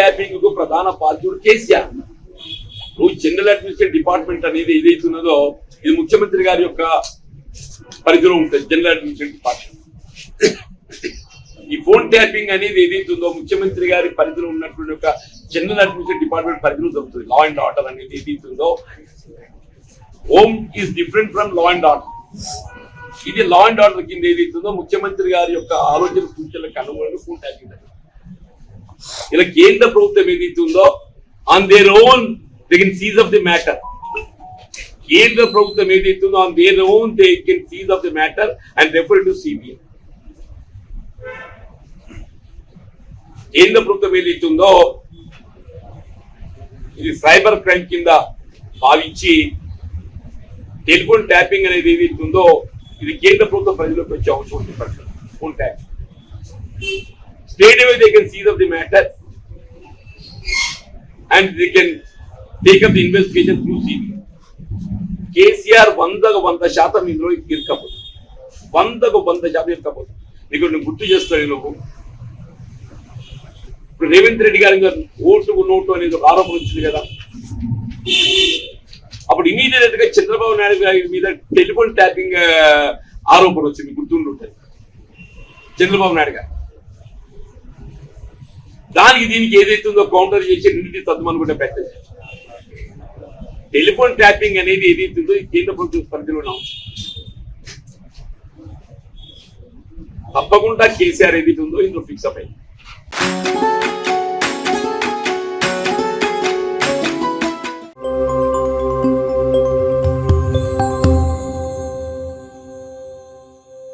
Tapping కు ప్రధాన బాధ్యుడు KCR. General administration department అనేది ఏదైతున్నదో ఇది ముఖ్యమంత్రి గారి యొక్క పరిధిలో ఉంటుంది. జనరల్ అడ్మినిస్ట్రేషన్ డిపార్ట్మెంట్ ఈ ఫోన్ ట్యాపింగ్ అనేది ఏదైతుందో ముఖ్యమంత్రి గారి పరిధిలో ఉన్నటువంటి ఒక జనరల్ అడ్మినిస్ట్రేషన్ డిపార్ట్మెంట్ పరిధిలో జరుగుతుంది. లా అండ్ ఆర్డర్ అనేది ఏదైతుందో home is different from law and order. ఇది లా అండ్ ఆర్డర్ కింద ఏదైతుందో ముఖ్యమంత్రి గారి యొక్క ఆలోచన సూచనలకు అనుగుణంగా ఫోన్ ట్యాపింగ్. ఇలా కేంద్ర ప్రభుత్వం ఏదైతుందో on their own they can seize of the matter. కేంద్ర ప్రభుత్వం ఏదైతుందో on their own they can seize of the matter and refer to CBI. కేంద్ర ప్రభుత్వం ఏదైతుందో ఇది సైబర్ క్రైమ్ కింద భావించి టెలిఫోన్ ట్యాపింగ్ అనేది ఏదైతుందో ఇది కేంద్ర ప్రభుత్వ పరిధిలోకి వచ్చే అవసరం ఉంది. Phone tapping straight away they can seize of the matter and they can take up the investigation through CBI. KCR 100% ఇందులో ఇరకపోతుంది. 100% ఇరకపోతుంది. నీకు నేను గుర్తు చేస్తాను. నువ్వు ఇప్పుడు రేవంత్ రెడ్డి గారి ఓటు నోటు అనేది ఆరోపణ వచ్చింది కదా. అప్పుడు ఇమీడియట్ గా చంద్రబాబు నాయుడు గారి మీద టెలిఫోన్ ట్యాపింగ్ ఆరోపణ వచ్చింది. గుర్తుంటుంది చంద్రబాబు నాయుడు గారు. దానికి దీనికి ఏదైతుందో కౌంటర్ చేసి రెండింటి తత్వమనుకుంటే పెట్టేది. టెలిఫోన్ ట్యాపింగ్ అనేది ఏదైతుందో ఈ కేంద్ర ప్రభుత్వ పరిధిలో తప్పకుండా కేసీఆర్ ఏదైతుందో ఇందులో ఫిక్స్ అప్ అయింది.